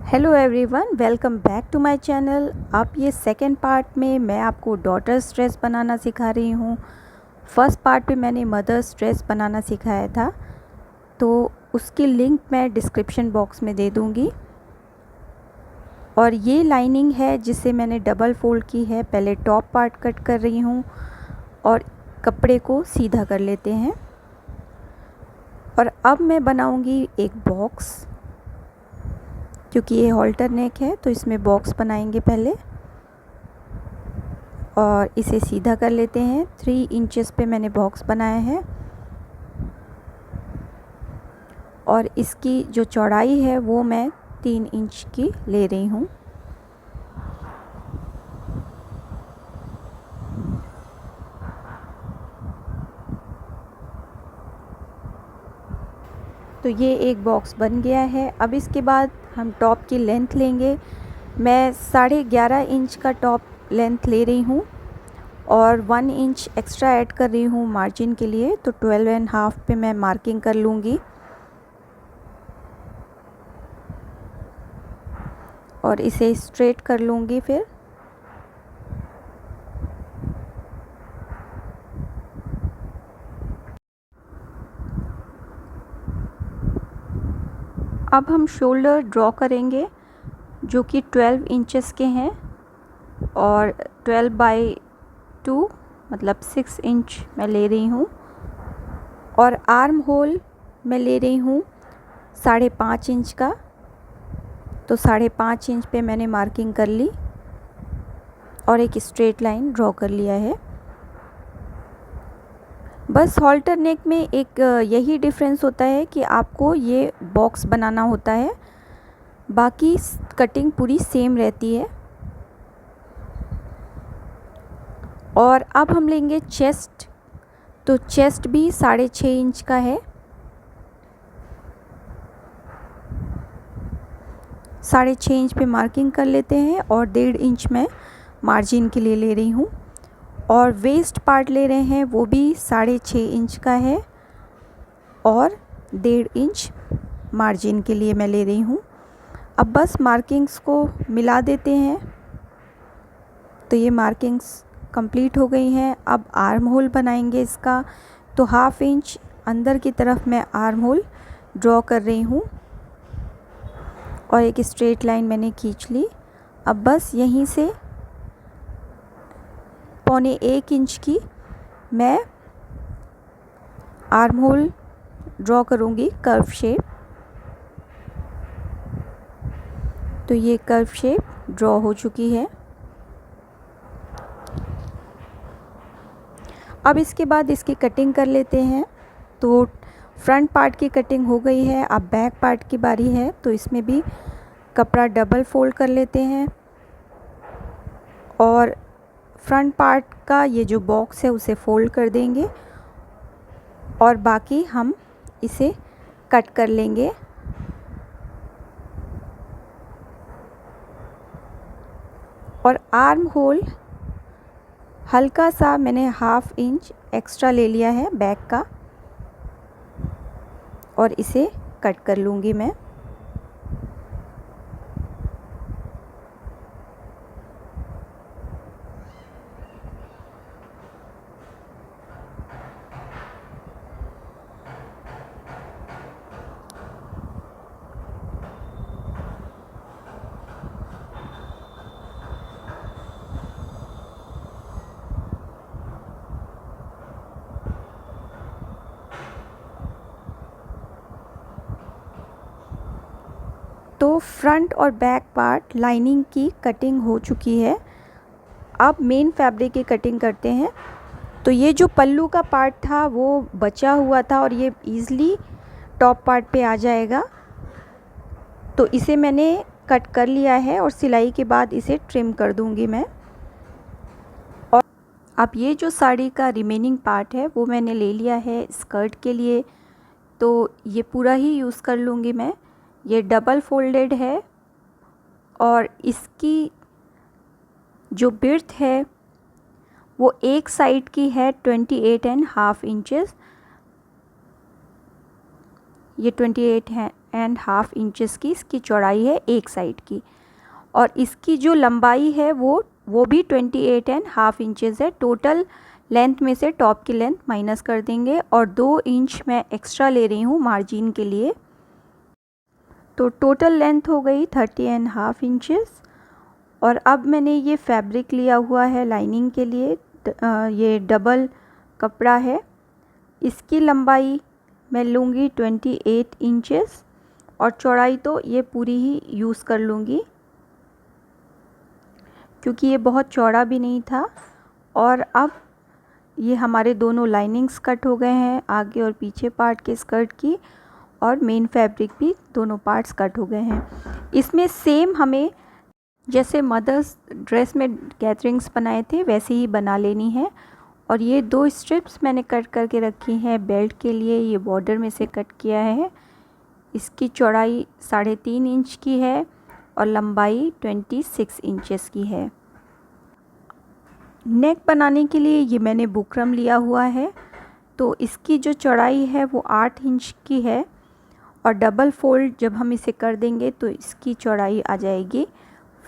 Hello everyone, welcome back to my channel. अब ये second part में मैं आपको डॉटर्स ड्रेस बनाना सिखा रही हूँ। फर्स्ट पार्ट में मैंने मदर्स ड्रेस बनाना सिखाया था, तो उसकी लिंक मैं डिस्क्रिप्शन बॉक्स में दे दूँगी। और ये लाइनिंग है जिसे मैंने डबल फोल्ड की है। पहले टॉप पार्ट कट कर रही हूँ और कपड़े को सीधा कर लेते हैं। और अब मैं बनाऊँगी एक बॉक्स, क्योंकि ये हॉल्टर नेक है तो इसमें बॉक्स बनाएंगे पहले। और इसे सीधा कर लेते हैं। 3 इंचेस पे मैंने बॉक्स बनाया है और इसकी जो चौड़ाई है वो मैं 3 इंच की ले रही हूँ। तो ये एक बॉक्स बन गया है। अब इसके बाद हम टॉप की लेंथ लेंगे। मैं 11.5 इंच का टॉप लेंथ ले रही हूँ और 1 इंच एक्स्ट्रा ऐड कर रही हूँ मार्जिन के लिए। तो 12.5 पे मैं मार्किंग कर लूँगी और इसे स्ट्रेट कर लूँगी। फिर अब हम शोल्डर ड्रॉ करेंगे जो कि 12 इंचेस के हैं और 12/2 मतलब 6 इंच मैं ले रही हूँ। और आर्म होल मैं ले रही हूँ 5.5 इंच का। तो 5.5 इंच पे मैंने मार्किंग कर ली और एक स्ट्रेट लाइन ड्रॉ कर लिया है। बस हॉल्टर नेक में एक यही डिफरेंस होता है कि आपको ये बॉक्स बनाना होता है, बाकी कटिंग पूरी सेम रहती है। और अब हम लेंगे चेस्ट। तो चेस्ट भी 6.5 इंच का है। 6.5 इंच पे मार्किंग कर लेते हैं और 1.5 इंच मैं मार्जिन के लिए ले रही हूँ। और वेस्ट पार्ट ले रहे हैं वो भी 6.5 इंच का है और 1.5 इंच मार्जिन के लिए मैं ले रही हूँ। अब बस मार्किंग्स को मिला देते हैं। तो ये मार्किंग्स कंप्लीट हो गई हैं। अब आर्म होल बनाएंगे इसका। तो 1/2 इंच अंदर की तरफ मैं आर्म होल ड्रॉ कर रही हूँ और एक स्ट्रेट लाइन मैंने खींच ली। अब बस यहीं से 1.25 इंच की मैं आर्म होल ड्रॉ करूँगी, कर्व शेप। तो ये कर्व शेप ड्रॉ हो चुकी है। अब इसके बाद इसकी कटिंग कर लेते हैं। तो फ्रंट पार्ट की कटिंग हो गई है। अब बैक पार्ट की बारी है। तो इसमें भी कपड़ा डबल फोल्ड कर लेते हैं और फ्रंट पार्ट का ये जो बॉक्स है उसे फोल्ड कर देंगे और बाकी हम इसे कट कर लेंगे। और आर्म होल हल्का सा मैंने 1/2 इंच एक्स्ट्रा ले लिया है बैक का और इसे कट कर लूँगी मैं। तो फ्रंट और बैक पार्ट लाइनिंग की कटिंग हो चुकी है। अब मेन फैब्रिक की कटिंग करते हैं। तो ये जो पल्लू का पार्ट था वो बचा हुआ था और ये ईज़िली टॉप पार्ट पे आ जाएगा। तो इसे मैंने कट कर लिया है और सिलाई के बाद इसे ट्रिम कर दूंगी मैं। और अब ये जो साड़ी का रिमेनिंग पार्ट है वो मैंने ले लिया है स्कर्ट के लिए। तो ये पूरा ही यूज़ कर लूँगी मैं। ये डबल फोल्डेड है और इसकी जो बिर्थ है वो एक साइड की है 28.5 इंचेस। ये 28 8.5 इंचेस की इसकी चौड़ाई है एक साइड की, और इसकी जो लंबाई है वो भी 28.5 इंचेस है। टोटल लेंथ में से टॉप की लेंथ माइनस कर देंगे और 2 इंच मैं एक्स्ट्रा ले रही हूँ मार्जिन के लिए। तो टोटल लेंथ हो गई 30.5 इंचेस। और अब मैंने ये फैब्रिक लिया हुआ है लाइनिंग के लिए, ये डबल कपड़ा है। इसकी लंबाई मैं लूँगी 28 इंचेस और चौड़ाई तो ये पूरी ही यूज़ कर लूँगी, क्योंकि ये बहुत चौड़ा भी नहीं था। और अब ये हमारे दोनों लाइनिंग्स कट हो गए हैं, आगे और पीछे पार्ट के स्कर्ट की, और मेन फैब्रिक भी दोनों पार्ट्स कट हो गए हैं। इसमें सेम हमें जैसे मदर्स ड्रेस में गैदरिंग्स बनाए थे वैसे ही बना लेनी है। और ये 2 स्ट्रिप्स मैंने कट करके रखी हैं बेल्ट के लिए, ये बॉर्डर में से कट किया है। इसकी चौड़ाई 3.5 इंच की है और लंबाई 26 इंचेस की है। नेक बनाने के लिए ये मैंने बुकरम लिया हुआ है, तो इसकी जो चौड़ाई है वो 8 इंच की है, और डबल फोल्ड जब हम इसे कर देंगे तो इसकी चौड़ाई आ जाएगी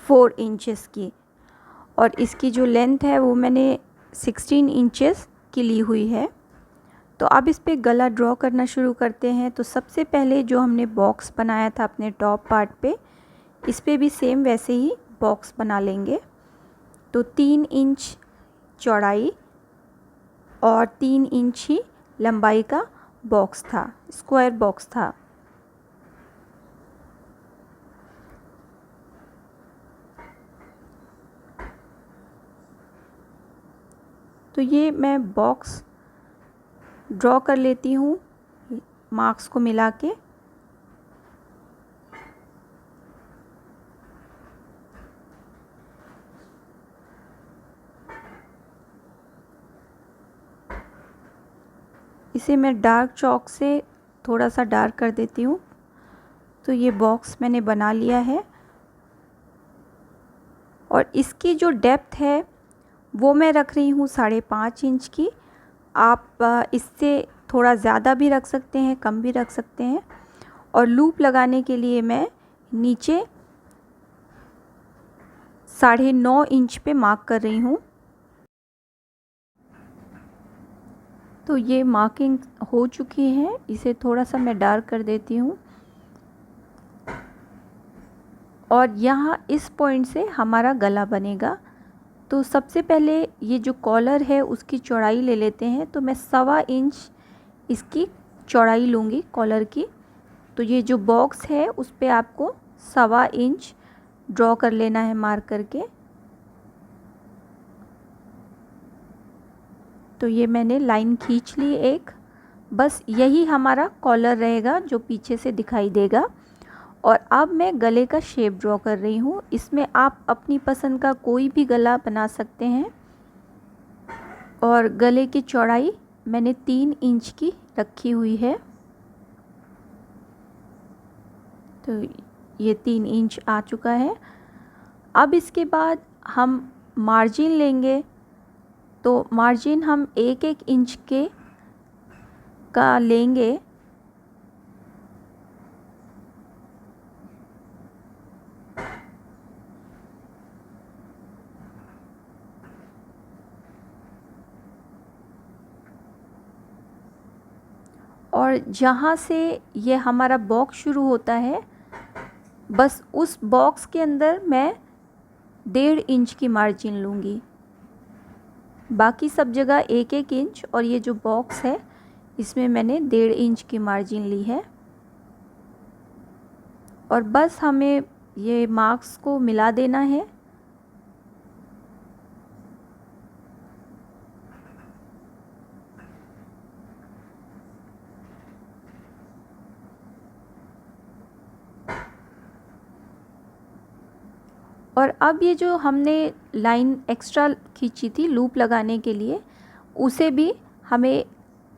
4 इंचेस की। और इसकी जो लेंथ है वो मैंने 16 इंचेस की ली हुई है। तो अब इस पे गला ड्रॉ करना शुरू करते हैं। तो सबसे पहले जो हमने बॉक्स बनाया था अपने टॉप पार्ट पे, इस पे भी सेम वैसे ही बॉक्स बना लेंगे। तो 3 इंच चौड़ाई और 3 इंच ही लंबाई का बॉक्स था, स्क्वायर बॉक्स था। तो ये मैं बॉक्स ड्रॉ कर लेती हूँ मार्क्स को मिला के। इसे मैं डार्क चॉक से थोड़ा सा डार्क कर देती हूँ। तो ये बॉक्स मैंने बना लिया है, और इसकी जो डेप्थ है वो मैं रख रही हूँ 5.5 इंच की। आप इससे थोड़ा ज़्यादा भी रख सकते हैं, कम भी रख सकते हैं। और लूप लगाने के लिए मैं नीचे 9.5 इंच पे मार्क कर रही हूँ। तो ये मार्किंग हो चुकी है, इसे थोड़ा सा मैं डार्क कर देती हूँ। और यहाँ इस पॉइंट से हमारा गला बनेगा। तो सबसे पहले ये जो कॉलर है उसकी चौड़ाई ले लेते हैं। तो मैं 1.25 इंच इसकी चौड़ाई लूँगी कॉलर की। तो ये जो बॉक्स है उस पे आपको 1.25 इंच ड्रॉ कर लेना है मार्क करके। तो ये मैंने लाइन खींच ली एक, बस यही हमारा कॉलर रहेगा जो पीछे से दिखाई देगा। और अब मैं गले का शेप ड्रॉ कर रही हूँ। इसमें आप अपनी पसंद का कोई भी गला बना सकते हैं। और गले की चौड़ाई मैंने 3 इंच की रखी हुई है। तो ये 3 इंच आ चुका है। अब इसके बाद हम मार्जिन लेंगे। तो मार्जिन हम 1-1 इंच के का लेंगे। और जहाँ से ये हमारा बॉक्स शुरू होता है, बस उस बॉक्स के अंदर मैं 1.5 इंच की मार्जिन लूँगी। बाकी सब जगह 1-1 इंच, और ये जो बॉक्स है इसमें मैंने 1.5 इंच की मार्जिन ली है। और बस हमें ये मार्क्स को मिला देना है। और अब ये जो हमने लाइन एक्स्ट्रा खींची थी लूप लगाने के लिए, उसे भी हमें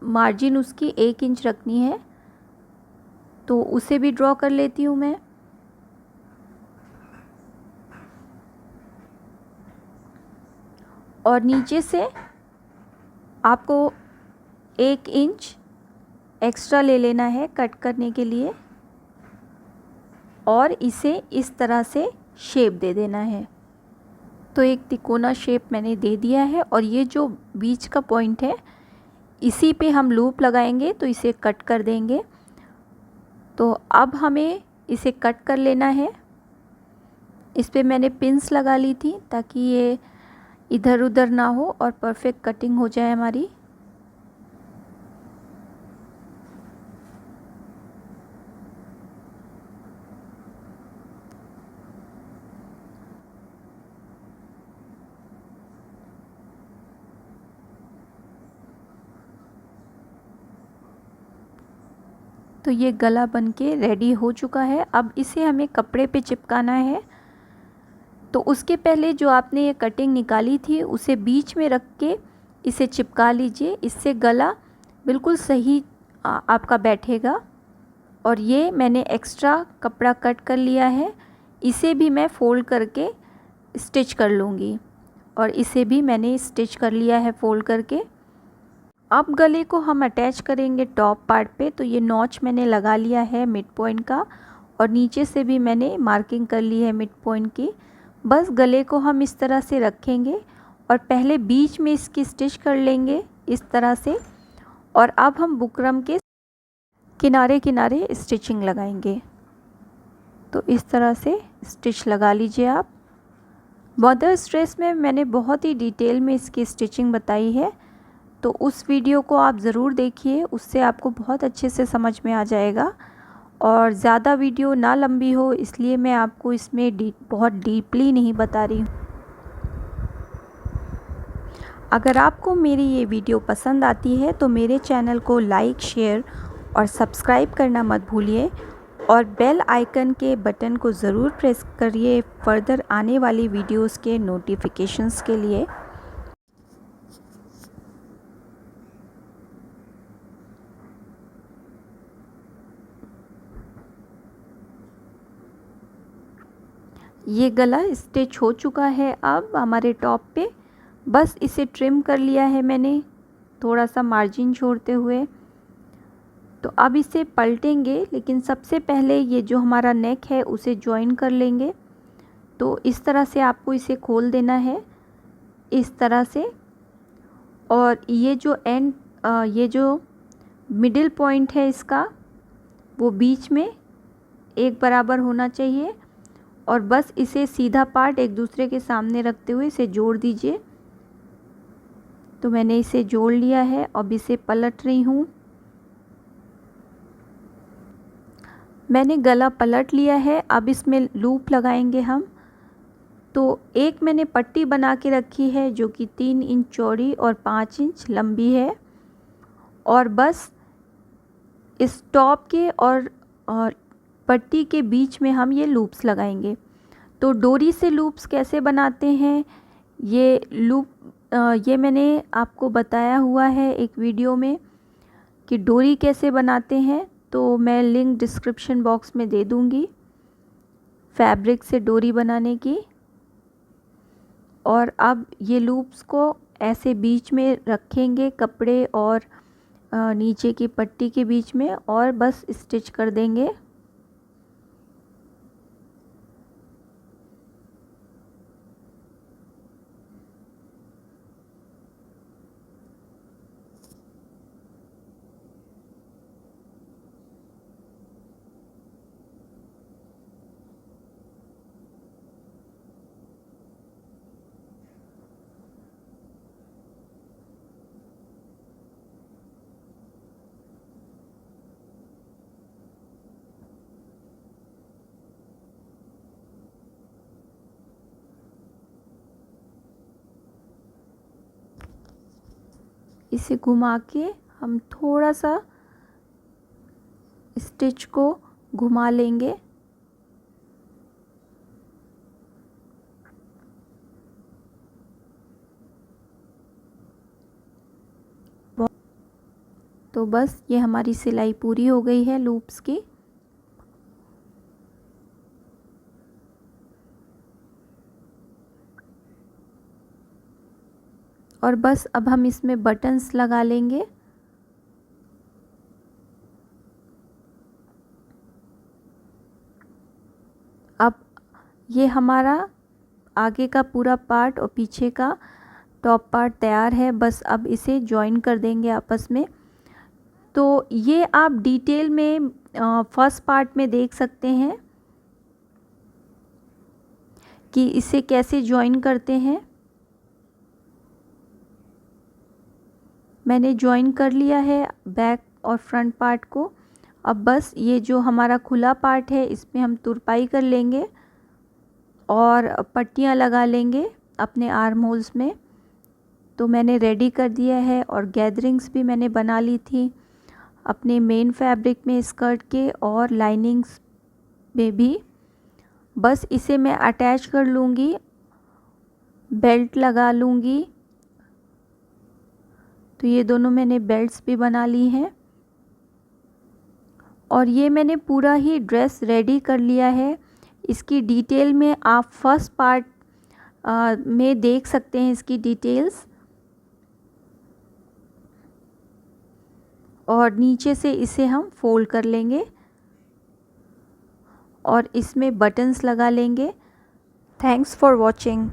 मार्जिन उसकी 1 इंच रखनी है। तो उसे भी ड्रॉ कर लेती हूँ मैं। और नीचे से आपको 1 इंच एक्स्ट्रा ले लेना है कट करने के लिए। और इसे इस तरह से शेप दे देना है। तो एक तिकोना शेप मैंने दे दिया है और ये जो बीच का पॉइंट है इसी पे हम लूप लगाएंगे, तो इसे कट कर देंगे। तो अब हमें इसे कट कर लेना है। इस पे मैंने पिंस लगा ली थी ताकि ये इधर उधर ना हो और परफेक्ट कटिंग हो जाए हमारी। तो ये गला बनके रेडी हो चुका है। अब इसे हमें कपड़े पे चिपकाना है। तो उसके पहले जो आपने ये कटिंग निकाली थी उसे बीच में रख के इसे चिपका लीजिए। इससे गला बिल्कुल सही आपका बैठेगा। और ये मैंने एक्स्ट्रा कपड़ा कट कर लिया है, इसे भी मैं फ़ोल्ड करके स्टिच कर लूँगी। और इसे भी मैंने स्टिच कर लिया है फ़ोल्ड करके। अब गले को हम अटैच करेंगे टॉप पार्ट पे। तो ये नॉच मैंने लगा लिया है मिड पॉइंट का और नीचे से भी मैंने मार्किंग कर ली है मिड पॉइंट की। बस गले को हम इस तरह से रखेंगे और पहले बीच में इसकी स्टिच कर लेंगे इस तरह से। और अब हम बुकरम के किनारे किनारे स्टिचिंग लगाएंगे। तो इस तरह से स्टिच लगा लीजिए आप। मदर्स ड्रेस में मैंने बहुत ही डिटेल में इसकी स्टिचिंग बताई है, तो उस वीडियो को आप ज़रूर देखिए, उससे आपको बहुत अच्छे से समझ में आ जाएगा। और ज़्यादा वीडियो ना लंबी हो इसलिए मैं आपको इसमें बहुत डीपली नहीं बता रही हूँ। अगर आपको मेरी ये वीडियो पसंद आती है तो मेरे चैनल को लाइक, शेयर और सब्सक्राइब करना मत भूलिए और बेल आइकन के बटन को ज़रूर प्रेस करिए फर्दर आने वाली वीडियोस के नोटिफिकेशंस के लिए। ये गला स्टिच हो चुका है अब हमारे टॉप पे। बस इसे ट्रिम कर लिया है मैंने थोड़ा सा मार्जिन छोड़ते हुए। तो अब इसे पलटेंगे, लेकिन सबसे पहले ये जो हमारा नेक है उसे जॉइन कर लेंगे। तो इस तरह से आपको इसे खोल देना है इस तरह से। और ये जो ये जो मिडिल पॉइंट है इसका वो बीच में एक बराबर होना चाहिए। और बस इसे सीधा पार्ट एक दूसरे के सामने रखते हुए इसे जोड़ दीजिए। तो मैंने इसे जोड़ लिया है। अब इसे पलट रही हूँ। मैंने गला पलट लिया है। अब इसमें लूप लगाएंगे हम। तो एक मैंने पट्टी बना के रखी है जो कि 3 इंच चौड़ी और 5 इंच लंबी है। और बस इस टॉप के और पट्टी के बीच में हम ये लूप्स लगाएंगे। तो डोरी से लूप्स कैसे बनाते हैं ये मैंने आपको बताया हुआ है एक वीडियो में कि डोरी कैसे बनाते हैं। तो मैं लिंक डिस्क्रिप्शन बॉक्स में दे दूँगी फैब्रिक से डोरी बनाने की। और अब ये लूप्स को ऐसे बीच में रखेंगे कपड़े और नीचे की पट्टी के बीच में और बस स्टिच कर देंगे। इसे घुमा के हम थोड़ा सा स्टिच को घुमा लेंगे। तो बस ये हमारी सिलाई पूरी हो गई है लूप्स की। और बस अब हम इसमें बटन्स लगा लेंगे। ये हमारा आगे का पूरा पार्ट और पीछे का टॉप पार्ट तैयार है। बस अब इसे जॉइन कर देंगे आपस में। तो ये आप डिटेल में फर्स्ट पार्ट में देख सकते हैं कि इसे कैसे जॉइन करते हैं। मैंने जॉइन कर लिया है बैक और फ्रंट पार्ट को। अब बस ये जो हमारा खुला पार्ट है इसमें हम तुरपाई कर लेंगे और पट्टियाँ लगा लेंगे अपने आर्म होल्स में। तो मैंने रेडी कर दिया है और गैदरिंग्स भी मैंने बना ली थी अपने मेन फैब्रिक में स्कर्ट के और लाइनिंग्स में भी। बस इसे मैं अटैच कर लूँगी, बेल्ट लगा लूँगी। तो ये दोनों मैंने बेल्ट्स भी बना ली हैं और ये मैंने पूरा ही ड्रेस रेडी कर लिया है। इसकी डिटेल में आप फर्स्ट पार्ट में देख सकते हैं इसकी डिटेल्स। और नीचे से इसे हम फोल्ड कर लेंगे और इसमें बटन्स लगा लेंगे। Thanks for watching.